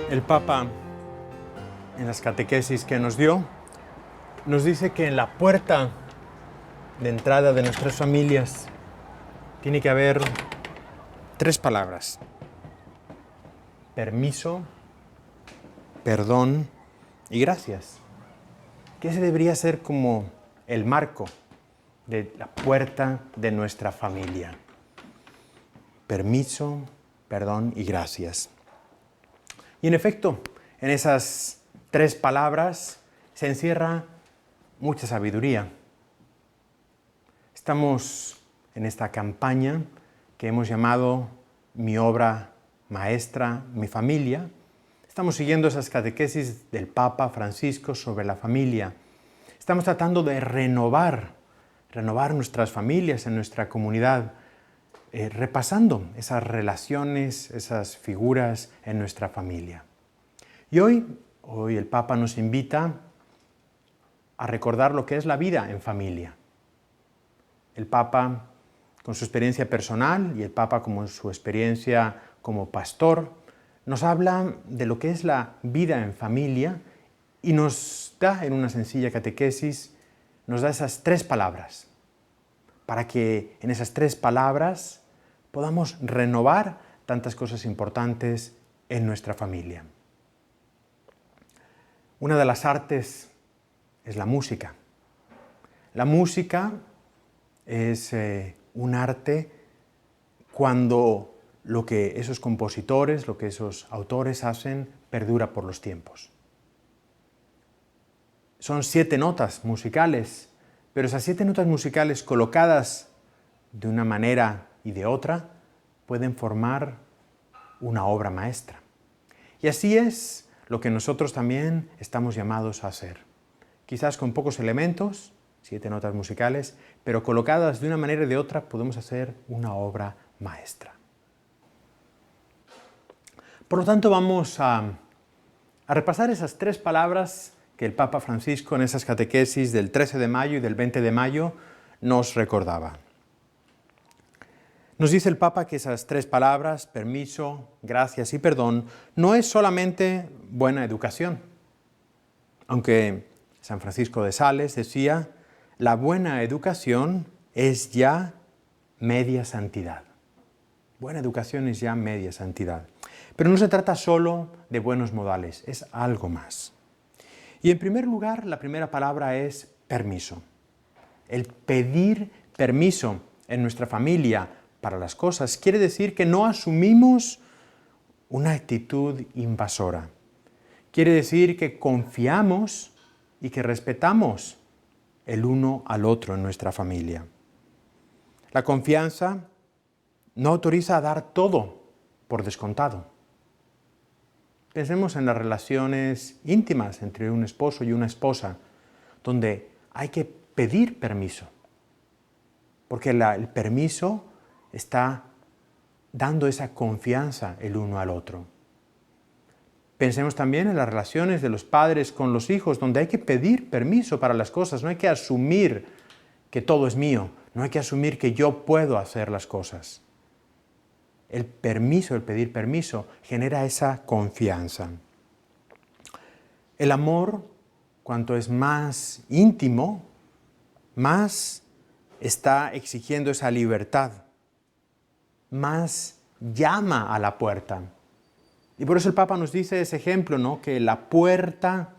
El Papa, en las catequesis que nos dio, nos dice que en la puerta de entrada de nuestras familias tiene que haber 3 palabras: permiso, perdón y gracias. Que ese debería ser como el marco de la puerta de nuestra familia. Permiso, perdón y gracias. Y en efecto, en esas 3 palabras se encierra mucha sabiduría. Estamos en esta campaña que hemos llamado Mi obra maestra, mi familia. Estamos siguiendo esas catequesis del Papa Francisco sobre la familia. Estamos tratando de renovar nuestras familias en nuestra comunidad, repasando esas relaciones, esas figuras en nuestra familia. Y hoy el Papa nos invita a recordar lo que es la vida en familia. El Papa, con su experiencia personal, y el Papa con su experiencia como pastor, nos habla de lo que es la vida en familia y nos da, en una sencilla catequesis, nos da esas 3 palabras, para que en esas 3 palabras podamos renovar tantas cosas importantes en nuestra familia. Una de las artes es la música. La música es un arte cuando lo que esos compositores, lo que esos autores hacen, perdura por los tiempos. Son 7 notas musicales, pero esas 7 notas musicales colocadas de una manera y de otra pueden formar una obra maestra. Y así es lo que nosotros también estamos llamados a hacer. Quizás con pocos elementos, 7 notas musicales, pero colocadas de una manera y de otra podemos hacer una obra maestra. Por lo tanto, vamos a repasar esas 3 palabras que el Papa Francisco en esas catequesis del 13 de mayo y del 20 de mayo nos recordaba. Nos dice el Papa que esas 3 palabras, permiso, gracias y perdón, no es solamente buena educación. Aunque San Francisco de Sales decía, la buena educación es ya media santidad. Buena educación es ya media santidad. Pero no se trata solo de buenos modales, es algo más. Y en primer lugar, la primera palabra es permiso. El pedir permiso en nuestra familia para las cosas quiere decir que no asumimos una actitud invasora. Quiere decir que confiamos y que respetamos el uno al otro en nuestra familia. La confianza no autoriza a dar todo por descontado. Pensemos en las relaciones íntimas entre un esposo y una esposa, donde hay que pedir permiso, porque el permiso está dando esa confianza el uno al otro. Pensemos también en las relaciones de los padres con los hijos, donde hay que pedir permiso para las cosas, no hay que asumir que todo es mío, no hay que asumir que yo puedo hacer las cosas. El pedir permiso, genera esa confianza. El amor, cuanto es más íntimo, más está exigiendo esa libertad, más llama a la puerta. Y por eso el Papa nos dice ese ejemplo, ¿no? Que en la puerta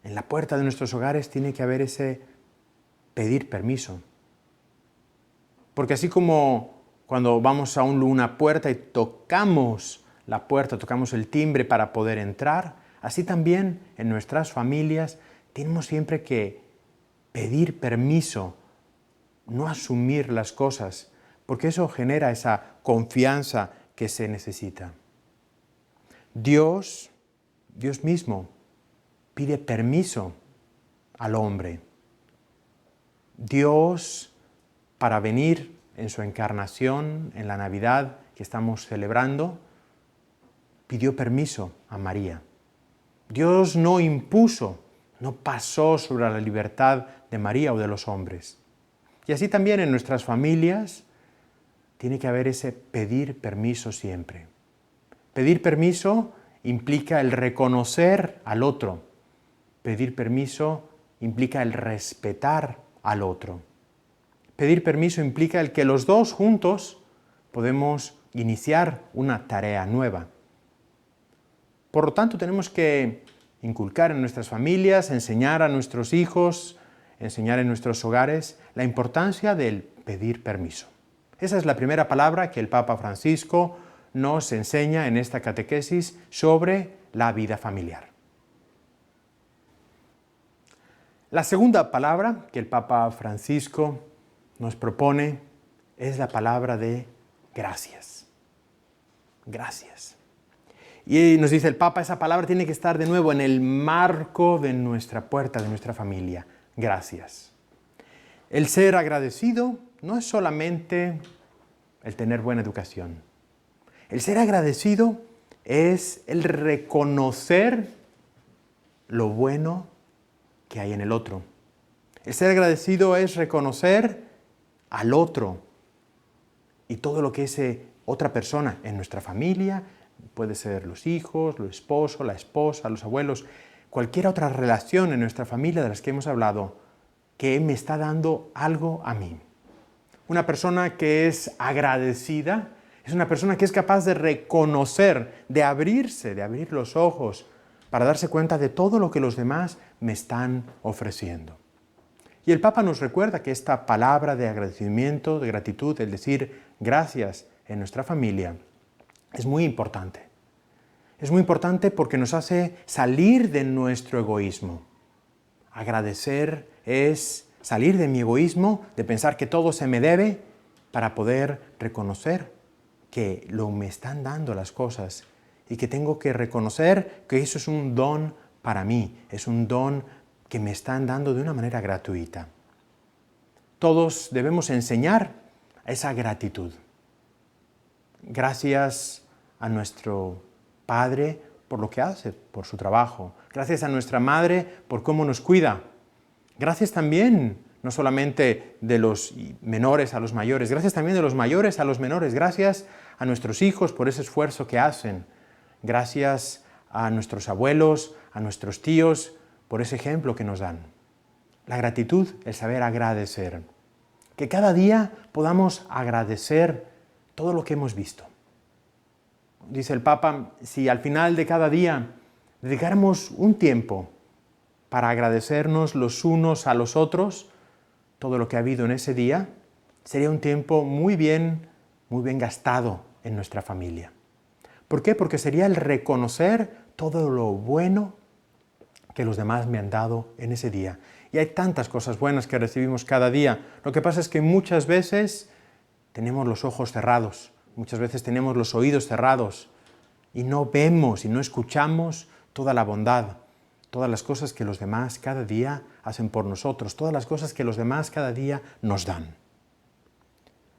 de nuestros hogares tiene que haber ese pedir permiso. Porque así como cuando vamos a una puerta y tocamos la puerta, tocamos el timbre para poder entrar, así también en nuestras familias tenemos siempre que pedir permiso, no asumir las cosas, porque eso genera esa confianza que se necesita. Dios mismo pide permiso al hombre. Dios, para venir en su encarnación, en la Navidad que estamos celebrando, pidió permiso a María. Dios no impuso, no pasó sobre la libertad de María o de los hombres. Y así también en nuestras familias tiene que haber ese pedir permiso siempre. Pedir permiso implica el reconocer al otro. Pedir permiso implica el respetar al otro. Pedir permiso implica el que los dos juntos podemos iniciar una tarea nueva. Por lo tanto, tenemos que inculcar en nuestras familias, enseñar a nuestros hijos, enseñar en nuestros hogares la importancia del pedir permiso. Esa es la primera palabra que el Papa Francisco nos enseña en esta catequesis sobre la vida familiar. La segunda palabra que el Papa Francisco nos propone es la palabra de gracias. Gracias. Y nos dice el Papa, esa palabra tiene que estar de nuevo en el marco de nuestra puerta, de nuestra familia. Gracias. El ser agradecido no es solamente el tener buena educación. El ser agradecido es el reconocer lo bueno que hay en el otro. El ser agradecido es reconocer al otro y todo lo que es otra persona en nuestra familia, puede ser los hijos, el esposo, la esposa, los abuelos, cualquier otra relación en nuestra familia de las que hemos hablado, que me está dando algo a mí. Una persona que es agradecida es una persona que es capaz de reconocer, de abrir los ojos para darse cuenta de todo lo que los demás me están ofreciendo. Y el Papa nos recuerda que esta palabra de agradecimiento, de gratitud, el decir gracias en nuestra familia, es muy importante. Es muy importante porque nos hace salir de nuestro egoísmo. Agradecer es salir de mi egoísmo, de pensar que todo se me debe, para poder reconocer que me están dando las cosas y que tengo que reconocer que eso es un don para mí, es un don que me están dando de una manera gratuita. Todos debemos enseñar esa gratitud. Gracias a nuestro Padre por lo que hace, por su trabajo. Gracias a nuestra Madre por cómo nos cuida. Gracias también, no solamente de los menores a los mayores, gracias también de los mayores a los menores. Gracias a nuestros hijos por ese esfuerzo que hacen. Gracias a nuestros abuelos, a nuestros tíos, por ese ejemplo que nos dan. La gratitud, el saber agradecer. Que cada día podamos agradecer todo lo que hemos visto. Dice el Papa, si al final de cada día dedicáramos un tiempo para agradecernos los unos a los otros, todo lo que ha habido en ese día, sería un tiempo muy bien gastado en nuestra familia. ¿Por qué? Porque sería el reconocer todo lo bueno que los demás me han dado en ese día. Y hay tantas cosas buenas que recibimos cada día. Lo que pasa es que muchas veces tenemos los ojos cerrados, muchas veces tenemos los oídos cerrados y no vemos y no escuchamos toda la bondad, todas las cosas que los demás cada día hacen por nosotros, todas las cosas que los demás cada día nos dan.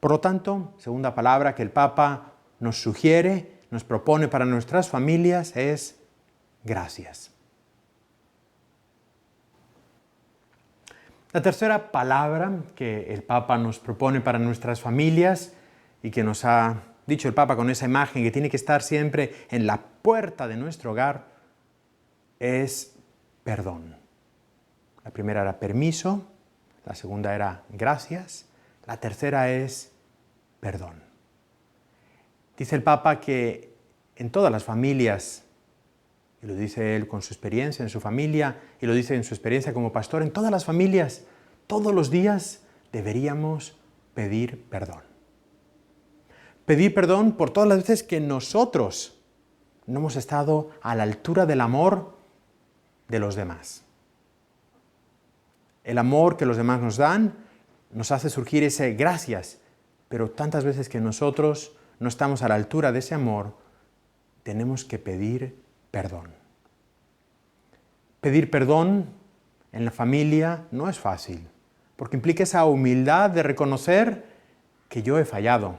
Por lo tanto, segunda palabra que el Papa nos sugiere, nos propone para nuestras familias es gracias. La tercera palabra que el Papa nos propone para nuestras familias y que nos ha dicho el Papa con esa imagen que tiene que estar siempre en la puerta de nuestro hogar es perdón. La primera era permiso, la segunda era gracias, la tercera es perdón. Dice el Papa que en todas las familias, y lo dice él con su experiencia en su familia, y lo dice en su experiencia como pastor, en todas las familias, todos los días deberíamos pedir perdón. Pedir perdón por todas las veces que nosotros no hemos estado a la altura del amor de los demás. El amor que los demás nos dan nos hace surgir ese gracias, pero tantas veces que nosotros no estamos a la altura de ese amor, tenemos que pedir perdón. Pedir perdón en la familia no es fácil, porque implica esa humildad de reconocer que yo he fallado.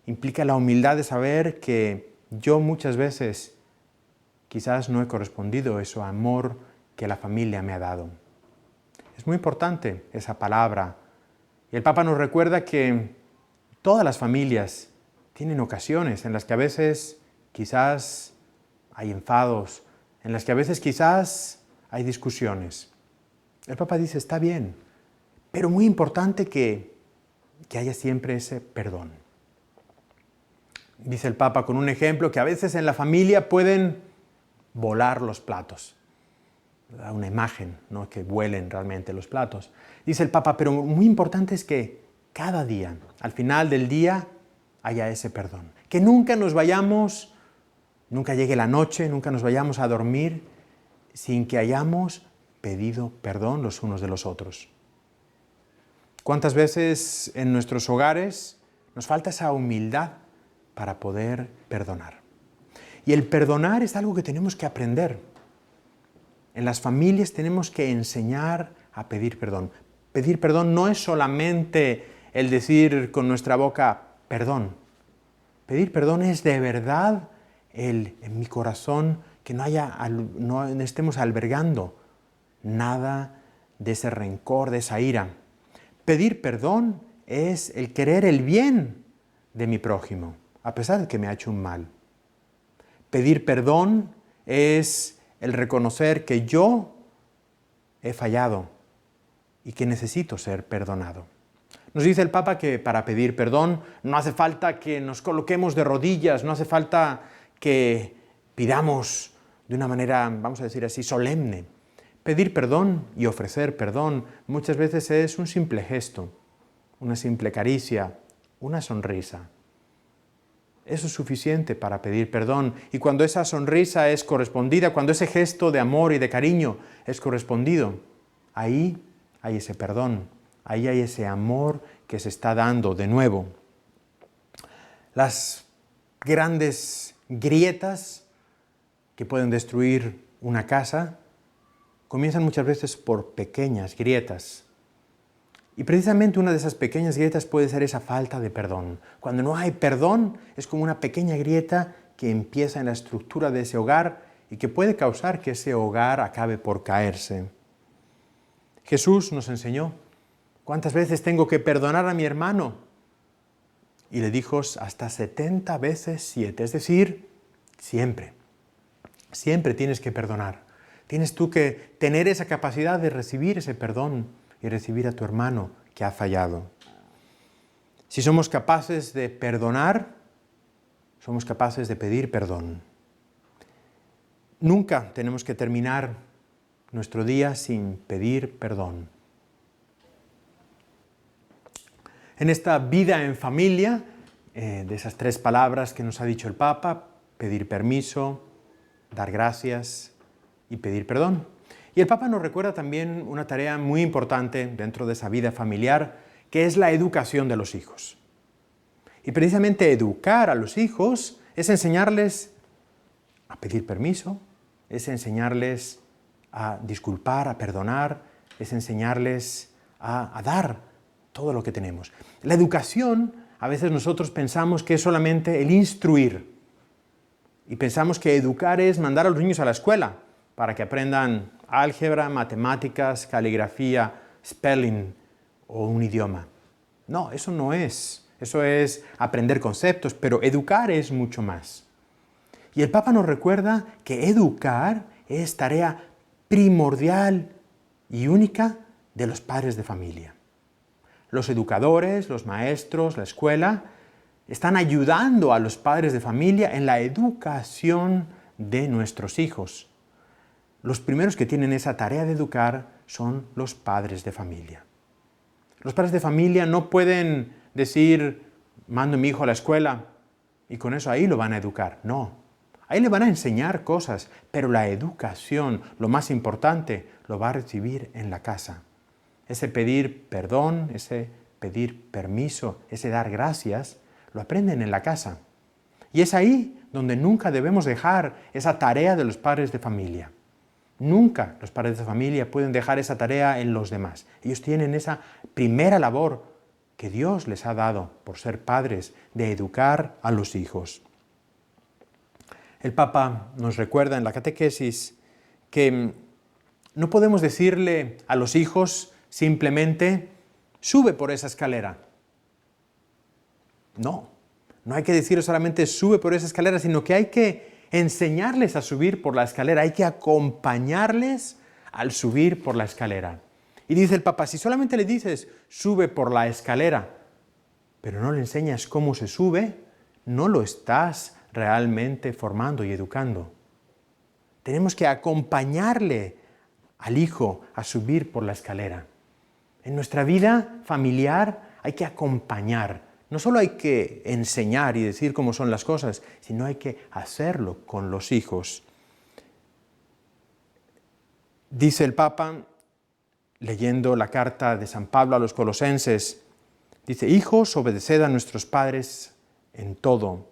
Implica la humildad de saber que yo muchas veces quizás no he correspondido a ese amor que la familia me ha dado. Es muy importante esa palabra. Y el Papa nos recuerda que todas las familias tienen ocasiones en las que a veces quizás hay enfados, en las que a veces quizás hay discusiones. El Papa dice, está bien, pero muy importante que haya siempre ese perdón. Dice el Papa con un ejemplo que a veces en la familia pueden volar los platos. Una imagen, ¿no? Que vuelen realmente los platos. Dice el Papa, pero muy importante es que cada día, al final del día, haya ese perdón. Que nunca nos vayamos, nunca llegue la noche, nunca nos vayamos a dormir sin que hayamos pedido perdón los unos de los otros. ¿Cuántas veces en nuestros hogares nos falta esa humildad para poder perdonar? Y el perdonar es algo que tenemos que aprender. En las familias tenemos que enseñar a pedir perdón. Pedir perdón no es solamente el decir con nuestra boca perdón. Pedir perdón es de verdad en mi corazón que no estemos albergando nada de ese rencor, de esa ira. Pedir perdón es el querer el bien de mi prójimo, a pesar de que me ha hecho un mal. Pedir perdón es el reconocer que yo he fallado y que necesito ser perdonado. Nos dice el Papa que para pedir perdón no hace falta que nos coloquemos de rodillas, no hace falta que pidamos de una manera, vamos a decir así, solemne. Pedir perdón y ofrecer perdón muchas veces es un simple gesto, una simple caricia, una sonrisa. Eso es suficiente para pedir perdón. Y cuando esa sonrisa es correspondida, cuando ese gesto de amor y de cariño es correspondido, ahí hay ese perdón, ahí hay ese amor que se está dando de nuevo. Las grandes grietas que pueden destruir una casa comienzan muchas veces por pequeñas grietas. Y precisamente una de esas pequeñas grietas puede ser esa falta de perdón. Cuando no hay perdón, es como una pequeña grieta que empieza en la estructura de ese hogar y que puede causar que ese hogar acabe por caerse. Jesús nos enseñó, ¿cuántas veces tengo que perdonar a mi hermano? Y le dijo hasta 70 veces 7, es decir, siempre. Siempre tienes que perdonar. Tienes tú que tener esa capacidad de recibir ese perdón y recibir a tu hermano que ha fallado. Si somos capaces de perdonar, somos capaces de pedir perdón. Nunca tenemos que terminar nuestro día sin pedir perdón. En esta vida en familia, de esas 3 palabras que nos ha dicho el Papa, pedir permiso, dar gracias y pedir perdón. Y el Papa nos recuerda también una tarea muy importante dentro de esa vida familiar, que es la educación de los hijos. Y precisamente educar a los hijos es enseñarles a pedir permiso, es enseñarles a disculpar, a perdonar, es enseñarles a dar todo lo que tenemos. La educación, a veces nosotros pensamos que es solamente el instruir. Y pensamos que educar es mandar a los niños a la escuela para que aprendan álgebra, matemáticas, caligrafía, spelling o un idioma. No, eso no es. Eso es aprender conceptos, pero educar es mucho más. Y el Papa nos recuerda que educar es tarea primordial y única de los padres de familia. Los educadores, los maestros, la escuela, están ayudando a los padres de familia en la educación de nuestros hijos. Los primeros que tienen esa tarea de educar son los padres de familia. Los padres de familia no pueden decir, mando a mi hijo a la escuela y con eso ahí lo van a educar. No, ahí le van a enseñar cosas, pero la educación, lo más importante, lo va a recibir en la casa. Ese pedir perdón, ese pedir permiso, ese dar gracias, lo aprenden en la casa. Y es ahí donde nunca debemos dejar esa tarea de los padres de familia. Nunca los padres de familia pueden dejar esa tarea en los demás. Ellos tienen esa primera labor que Dios les ha dado por ser padres, de educar a los hijos. El Papa nos recuerda en la catequesis que no podemos decirle a los hijos simplemente, sube por esa escalera. No hay que decirle solamente sube por esa escalera, sino que hay que enseñarles a subir por la escalera, hay que acompañarles al subir por la escalera. Y dice el Papa, si solamente le dices, sube por la escalera, pero no le enseñas cómo se sube, no lo estás realmente formando y educando. Tenemos que acompañarle al hijo a subir por la escalera. En nuestra vida familiar hay que acompañar. No solo hay que enseñar y decir cómo son las cosas, sino hay que hacerlo con los hijos. Dice el Papa, leyendo la carta de San Pablo a los Colosenses, dice, hijos, obedeced a nuestros padres en todo,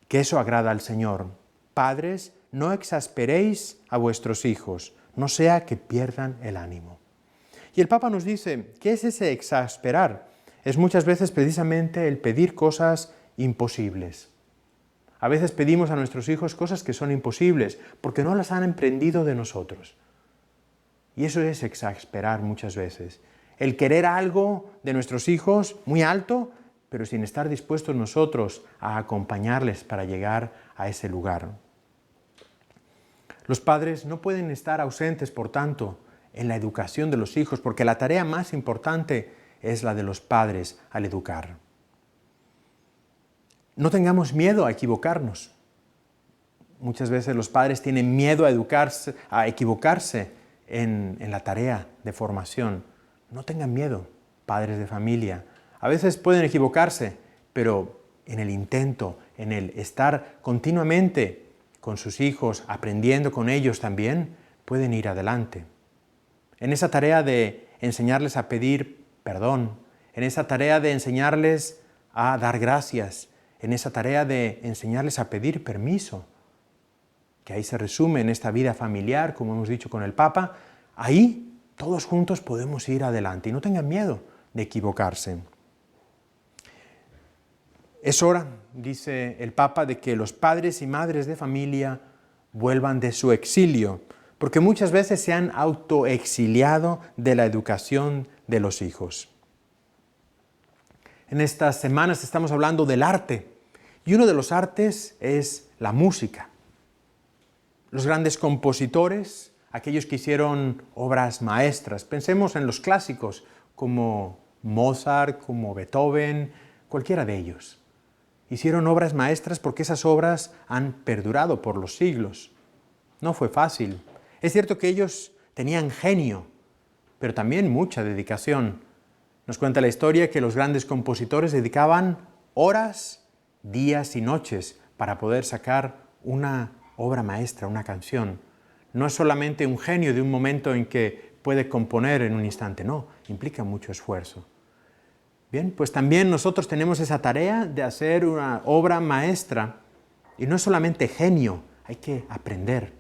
que eso agrada al Señor. Padres, no exasperéis a vuestros hijos, no sea que pierdan el ánimo. Y el Papa nos dice, ¿qué es ese exasperar? Es muchas veces precisamente el pedir cosas imposibles. A veces pedimos a nuestros hijos cosas que son imposibles porque no las han emprendido de nosotros. Y eso es exasperar muchas veces. El querer algo de nuestros hijos muy alto, pero sin estar dispuestos nosotros a acompañarles para llegar a ese lugar. Los padres no pueden estar ausentes, por tanto, en la educación de los hijos, porque la tarea más importante es la de los padres al educar. No tengamos miedo a equivocarnos. Muchas veces los padres tienen miedo a equivocarse en la tarea de formación. No tengan miedo, padres de familia. A veces pueden equivocarse, pero en el intento, en el estar continuamente con sus hijos, aprendiendo con ellos también, pueden ir adelante. En esa tarea de enseñarles a pedir perdón, en esa tarea de enseñarles a dar gracias, en esa tarea de enseñarles a pedir permiso, que ahí se resume en esta vida familiar, como hemos dicho con el Papa, ahí todos juntos podemos ir adelante y no tengan miedo de equivocarse. Es hora, dice el Papa, de que los padres y madres de familia vuelvan de su exilio, porque muchas veces se han autoexiliado de la educación de los hijos. En estas semanas estamos hablando del arte, y uno de los artes es la música. Los grandes compositores, aquellos que hicieron obras maestras, pensemos en los clásicos como Mozart, como Beethoven, cualquiera de ellos. Hicieron obras maestras porque esas obras han perdurado por los siglos. No fue fácil. Es cierto que ellos tenían genio, pero también mucha dedicación. Nos cuenta la historia que los grandes compositores dedicaban horas, días y noches para poder sacar una obra maestra, una canción. No es solamente un genio de un momento en que puede componer en un instante, no, implica mucho esfuerzo. Bien, pues también nosotros tenemos esa tarea de hacer una obra maestra y no es solamente genio, hay que aprender,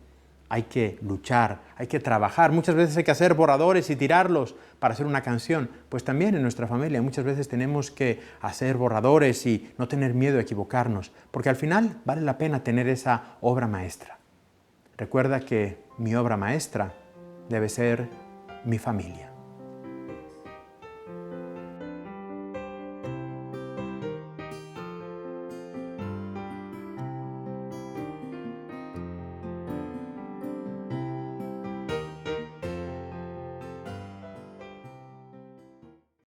hay que luchar, hay que trabajar. Muchas veces hay que hacer borradores y tirarlos para hacer una canción. Pues también en nuestra familia muchas veces tenemos que hacer borradores y no tener miedo a equivocarnos, porque al final vale la pena tener esa obra maestra. Recuerda que mi obra maestra debe ser mi familia.